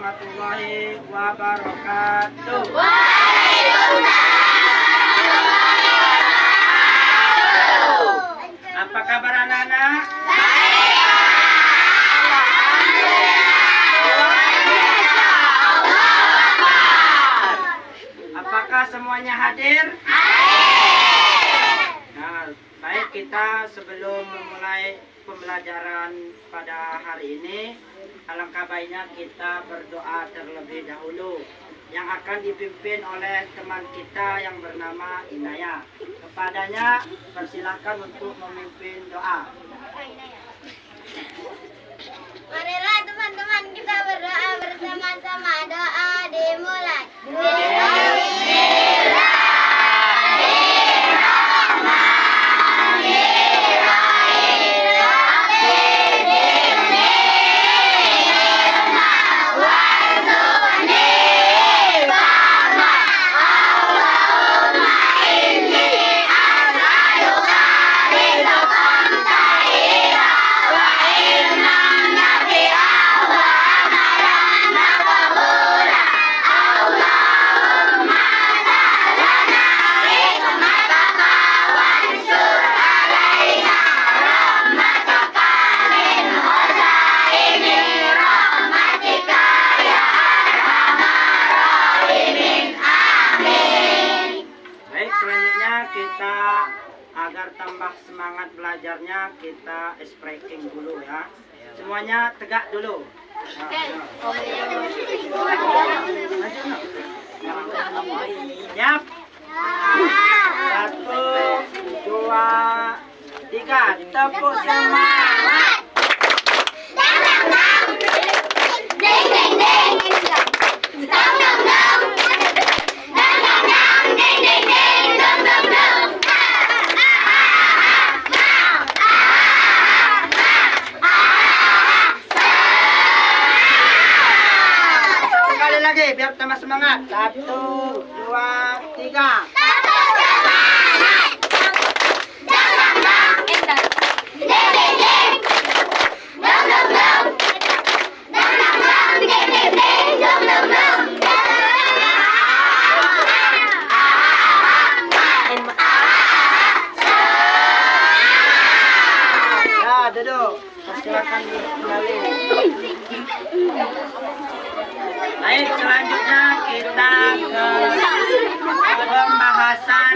warahmatullahi wabarakatuh. Apa kabar anak-anak? Apakah semuanya hadir? Nah, baik, kita sebelum memulai pembelajaran pada hari ini, alangkah baiknya kita berdoa terlebih dahulu yang akan dipimpin oleh teman kita yang bernama Inaya. Kepadanya persilahkan untuk memimpin doa. Marilah teman-teman kita berdoa bersama-sama. Doa dimulai. Agar tambah semangat belajarnya, kita spreading dulu ya. Semuanya tegak dulu. Siap? 1, 2, 3. Tepuk semangat. Lagi biar tambah semangat. 1, 2, 3. Ya, duduk. Silakan kembali. Baik, selanjutnya kita ke pembahasan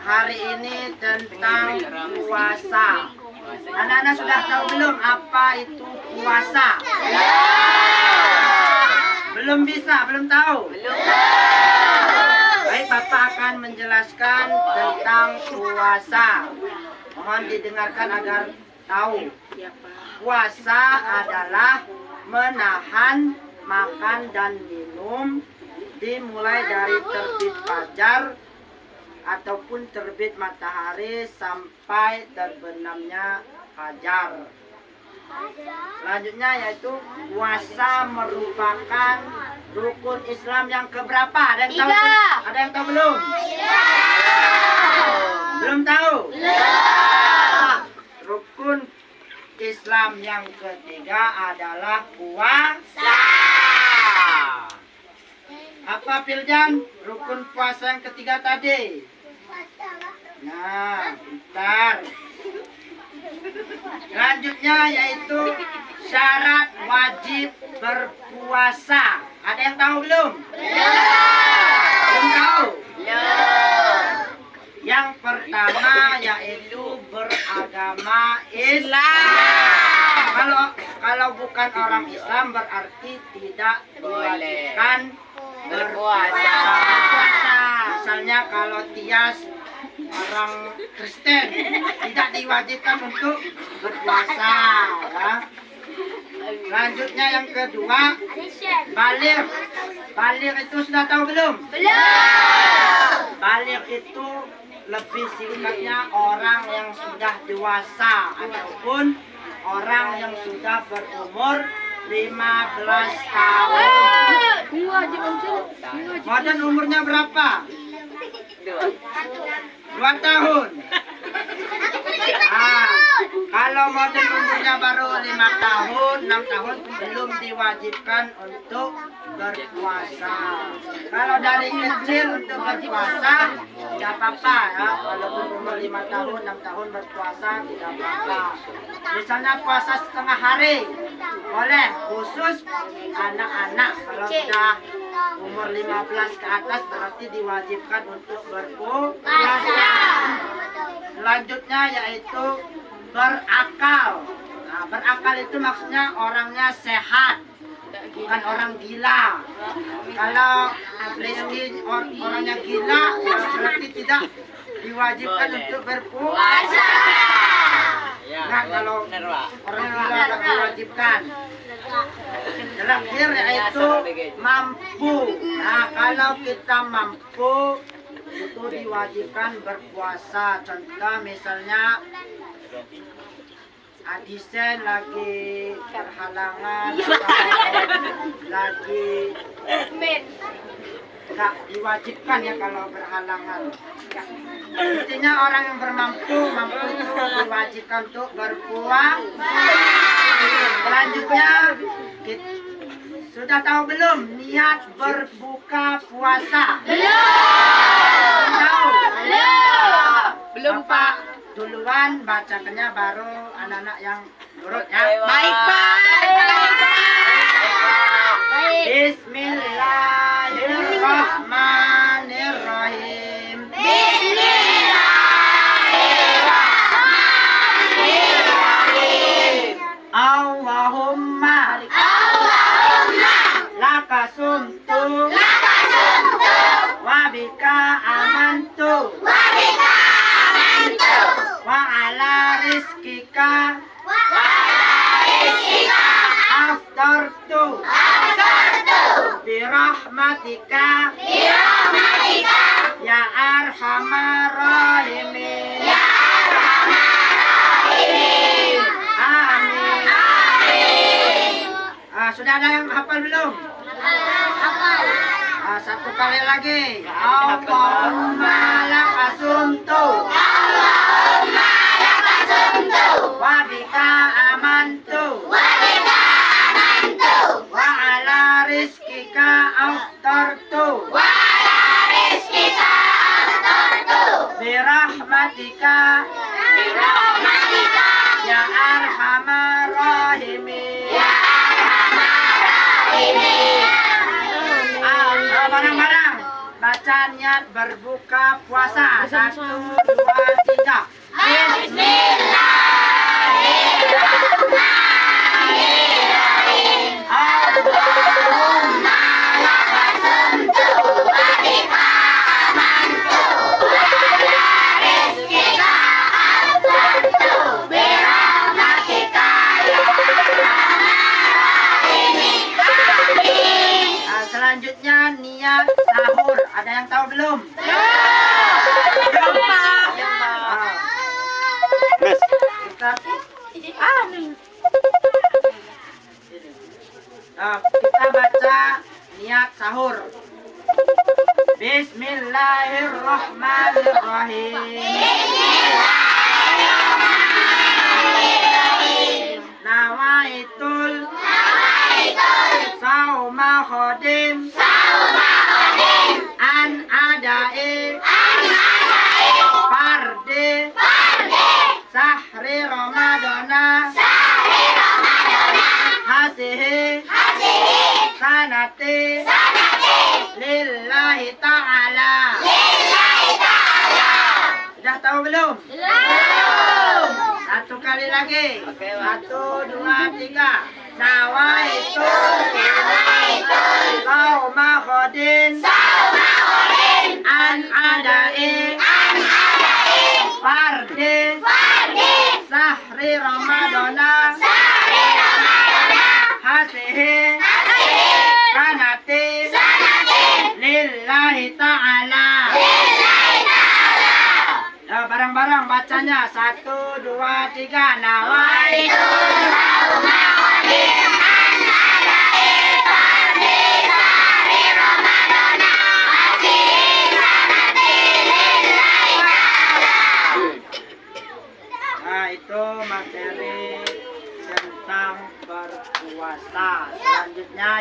hari ini tentang puasa. Anak-anak sudah tahu belum apa itu puasa? Belum bisa, belum tahu? Baik, Bapak akan menjelaskan tentang puasa. Mohon didengarkan agar tahu. Puasa adalah menahan makan dan minum dimulai dari terbit fajar ataupun terbit matahari sampai terbenamnya fajar. Selanjutnya yaitu puasa merupakan rukun Islam yang keberapa? Ada yang tahu? Ada yang tahu belum? Belum tahu? Rukun Islam yang ketiga adalah puasa. Apa Piljan? Rukun puasa yang ketiga tadi? Nah, bentar. Selanjutnya yaitu syarat wajib berpuasa. Ada yang tahu belum? Belum tahu? Yang pertama yaitu beragama Islam. Kalau bukan orang Islam berarti tidak diwajibkan berpuasa. Misalnya kalau Tias orang Kristen tidak diwajibkan untuk berpuasa. Ya. Selanjutnya yang kedua, baligh. Baligh itu sudah tahu belum? Belum. Baligh itu lebih singkatnya orang yang sudah dewasa ataupun orang yang sudah berumur 15 tahun. Modern umurnya berapa? 2 tahun. Kalau mobil umurnya baru 5 tahun, 6 tahun belum diwajibkan untuk berpuasa. Kalau dari kecil untuk berpuasa tidak apa-apa ya. Walaupun umur 5 tahun, 6 tahun berpuasa tidak apa-apa. Misalnya puasa setengah hari boleh, khusus anak-anak. Kalau sudah umur 15 ke atas berarti diwajibkan untuk berpuasa. Selanjutnya yaitu berakal. Nah, berakal itu maksudnya orangnya sehat, bukan orang gila. Kalau Rizky orangnya gila, ya berarti tidak diwajibkan untuk berpuasa. Nah, kalau orang gila tidak diwajibkan. Terakhir yaitu mampu. Nah, kalau kita mampu itu diwajibkan berpuasa. Contoh misalnya Adisen lagi berhalangan, lagi nggak diwajibkan ya kalau berhalangan. Intinya orang yang mampu itu diwajibkan untuk berpuasa. Selanjutnya sudah tahu belum niat berbuka puasa? Belum. Tahu? Belum Pak. Duluan bacakannya baru anak-anak yang nurut ya. Baik, Pak. Bismillahirrahmanirrahim. Allahumma laka sumtu wa bika amantu wa ala rizkika aftartu birahmatika ya arhamar rahimin. Amin. Sudah ada yang hafal belum? Satu kali lagi. Allahumma lakasumtu wa bika amantu wa ala rizkika aftartu birahmatika ya arhamar rahimin. Barang-barang baca niat berbuka puasa. 1, 2, 3. Bismillahirrahmanirrahim. Allahumma lakasumtu wa bika amantu wa ala rizkika aftartu birahmatika ya arhamar rahimin. Amin. Selanjutnya niat sahur. Ada yang tahu belum? Belum Pak. Kita baca niat sahur. Bismillahirrahmanirrahim. Nawaitul sauma khodim an adai farde sahri ramadana hasihi sanati lillahi ta'ala. Sudah tahu belum? Belum. Satu kali lagi. 1, 2, 3. Nawaitu sauma khodin an adai fardi sahri ramadana hasihi sanati lillahi ta'ala. Barang-barang bacanya. 1, 2, 3. Nawaitu sauma khodin an adai fardi sahri ramadana hasihi sanati lillahi ta'ala. Nah, itu materi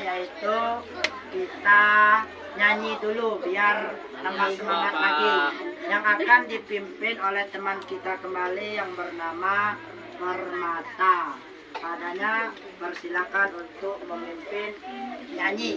yaitu kita nyanyi dulu biar tambah semangat lagi. Yang akan dipimpin oleh teman kita kembali yang bernama Permata. Padanya persilakan untuk memimpin nyanyi.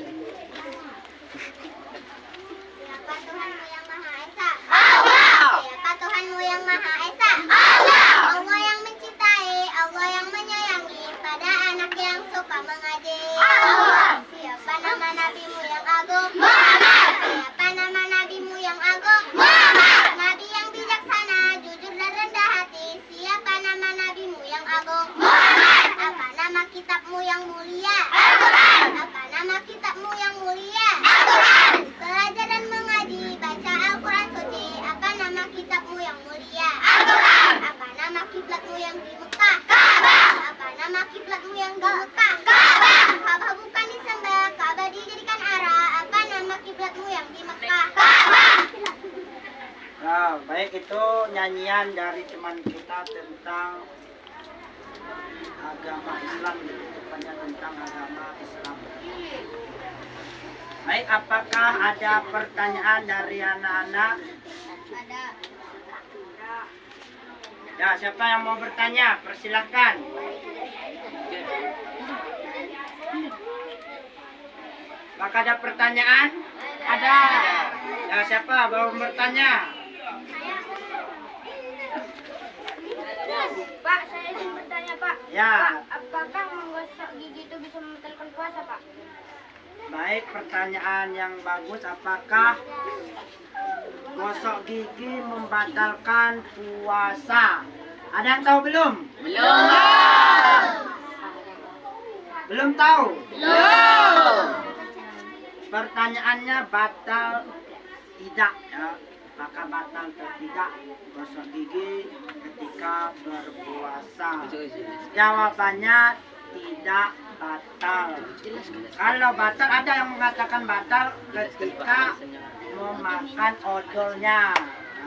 Siapa Tuhanmu yang Maha Esa? Allah. Siapa Tuhanmu yang Maha Esa? Allah. Allah yang mencintai, Allah yang menyayangi pada anak yang suka mengaji. Allah. Siapa nama nabimu yang agung? Muhammad. Siapa nama nabimu yang agung? Muhammad. Nabi yang bijaksana, jujur dan rendah hati. Siapa nama nabimu yang agung? Muhammad. Apa nama kitabmu yang mulia? Al-Quran. Apa nama kitabmu yang mulia? Al-Quran. Belajar dan mengaji, baca Al-Quran suci. Apa nama kitabmu yang mulia? Al-Quran. Apa nama kiblatmu yang di Mekah? Ka'bah. Apa nama kiblatmu yang di Mekah? Ka'bah. Ka'bah bukan disembah, Ka'bah dijadikan arah. Apa nama kiblatmu yang di Mekah? Ka'bah. Nah, baik, itu nyanyian dari teman kita tentang agama Islam, gitu, tepatnya tentang agama Islam. Baik, apakah ada pertanyaan dari anak-anak? Ada. Ya, siapa yang mau bertanya? Persilahkan. Apakah ada pertanyaan? Ada. Ya, siapa mau bertanya? Pak, saya ingin bertanya, Pak. Ya. Apakah menggosok gigi itu bisa membatalkan puasa, Pak? Baik, pertanyaan yang bagus. Apakah gosok gigi membatalkan puasa? Ada yang tahu belum? Belum. Belum tahu? Belum. Pertanyaannya batal tidak, ya. Apakah batal atau tidak gosok gigi ketika berpuasa? Jawabannya tidak batal. Kalau batal, ada yang mengatakan batal ketika memakan odolnya.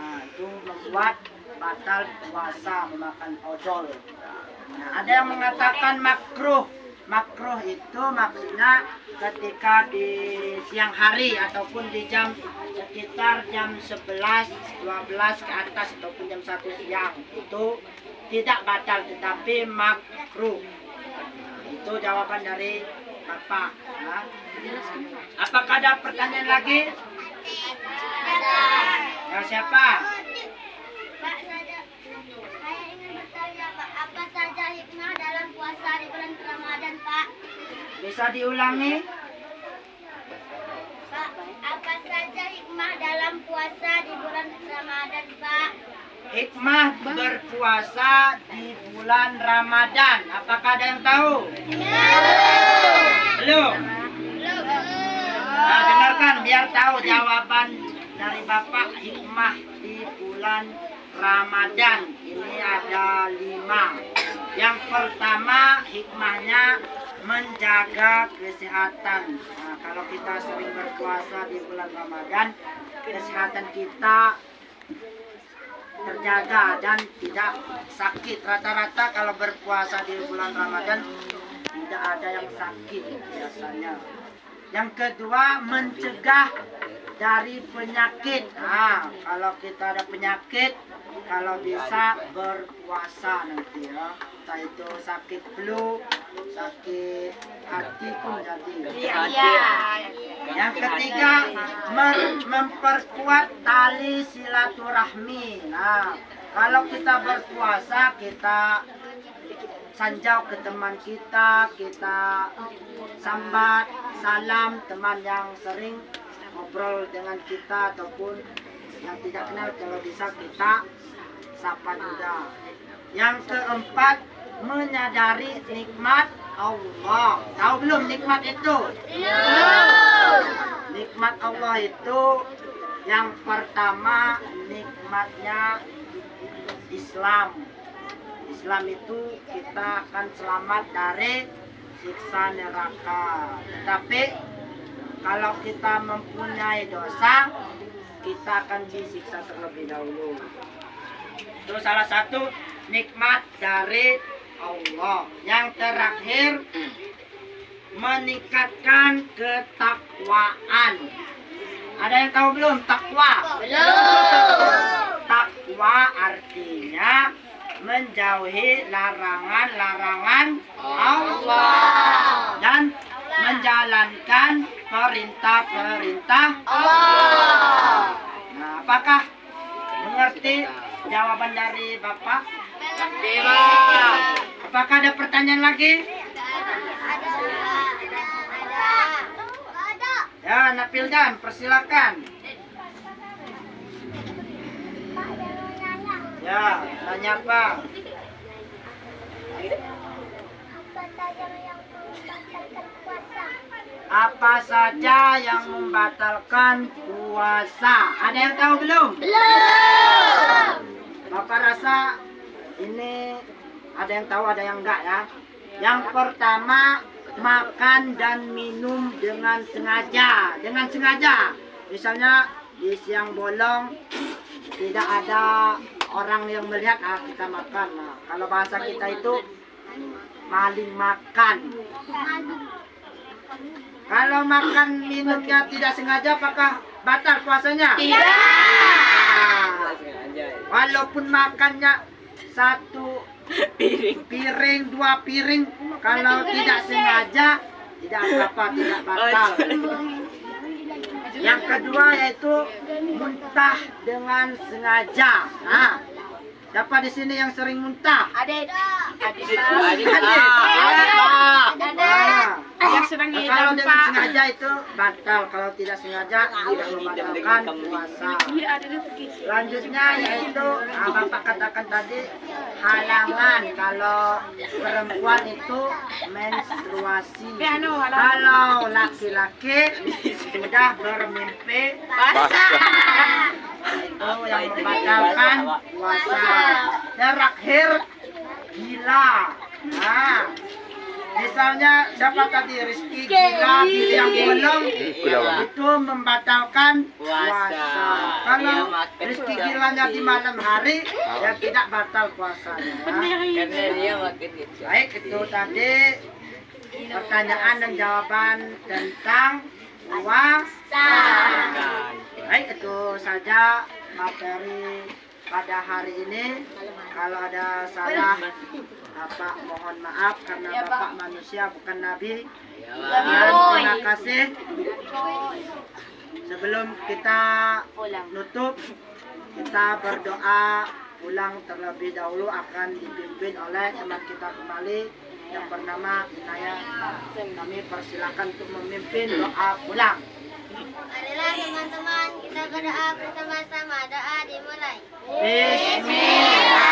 Nah, itu membuat batal puasa memakan odol. Nah, ada yang mengatakan makruh. Makruh itu maksudnya ketika di siang hari ataupun di jam sekitar jam 11, 12 ke atas ataupun jam 1 siang, itu tidak batal tetapi makruh. Itu jawaban dari Bapak. Ya. Apakah ada pertanyaan lagi? Ya, siapa? Pak, saya ingin bertanya, Pak, apa saja hikmah dalam puasa di bulan Ramadan, Pak? Bisa diulangi? Pak, apa saja hikmah dalam puasa di bulan Ramadan, Pak? Hikmah berpuasa di bulan Ramadan. Apakah ada yang tahu? Belum? Nah, dengarkan biar tahu jawaban dari Bapak. Hikmah di bulan Ramadan ini ada 5. Yang pertama, hikmahnya menjaga kesehatan. Nah, kalau kita sering berpuasa di bulan Ramadan, kesehatan kita terjaga dan tidak sakit. Rata-rata kalau berpuasa di bulan Ramadan tidak ada yang sakit biasanya. Yang kedua, mencegah dari penyakit. Nah, kalau kita ada penyakit, kalau bisa berpuasa nanti, ya. Entah itu sakit flu, sakit hati pun jadi. Yang ketiga, memperkuat tali silaturahmi. Nah, kalau kita berpuasa, kita sanjau ke teman kita, kita sambat, salam teman yang sering ngobrol dengan kita ataupun yang tidak kenal, kalau bisa kita sapa juga. Yang keempat, menyadari nikmat Allah. Tahu belum nikmat itu? Nikmat Allah itu yang pertama, nikmatnya Islam. Islam itu kita akan selamat dari siksa neraka. Tetapi kalau kita mempunyai dosa, kita akan disiksa terlebih dahulu. Itu salah satu nikmat dari Allah. Yang terakhir, meningkatkan ketakwaan. Ada yang tahu belum takwa? Takwa artinya menjauhi larangan-larangan Allah dan menjalankan perintah-perintah Allah. Nah, apakah mengerti jawaban dari Bapak? Ngerti, Pak. Apakah ada pertanyaan lagi? Ya, Napildan, persilakan. Ya, tanya apa? Apa saja yang membatalkan puasa? Ada yang tahu belum? Belum. Bapak rasa ini ada yang tahu, ada yang enggak ya. Yang pertama, makan dan minum dengan sengaja. Dengan sengaja. Misalnya di siang bolong tidak ada orang yang melihat, kita makan. Nah, kalau bahasa kita itu maling makan. Kalau makan minumnya tidak sengaja, apakah batal puasanya? Tidak. Walaupun makannya satu piring, 2 piring, kalau tidak sengaja tidak apa-apa, tidak batal. Yang kedua yaitu muntah dengan sengaja. Nah, siapa di sini yang sering muntah? Adik. Kalau dengan sengaja itu batal, kalau tidak sengaja tidak membatalkan puasa. Selanjutnya yaitu Bapak katakan tadi halangan kalau perempuan itu menstruasi. Kalau laki-laki sudah bermimpi basah, itu yang membatalkan puasa. Terakhir gila. Nah, misalnya siapa tadi Rizky gila di siang bolong itu membatalkan puasa. Kalau Rizky gilanya di malam hari ya tidak batal puasanya. Baik, itu tadi pertanyaan dan jawaban tentang puasa. Baik, itu saja materi pada hari ini. Kalau ada salah, Bapak mohon maaf karena Bapak manusia bukan Nabi. Dan terima kasih. Sebelum kita nutup, kita berdoa ulang terlebih dahulu, akan dipimpin oleh teman kita kembali yang bernama Inaya. Kami persilakan untuk memimpin doa pulang. Marilah teman-teman kita berdoa bersama-sama. Doa dimulai. Bismillah.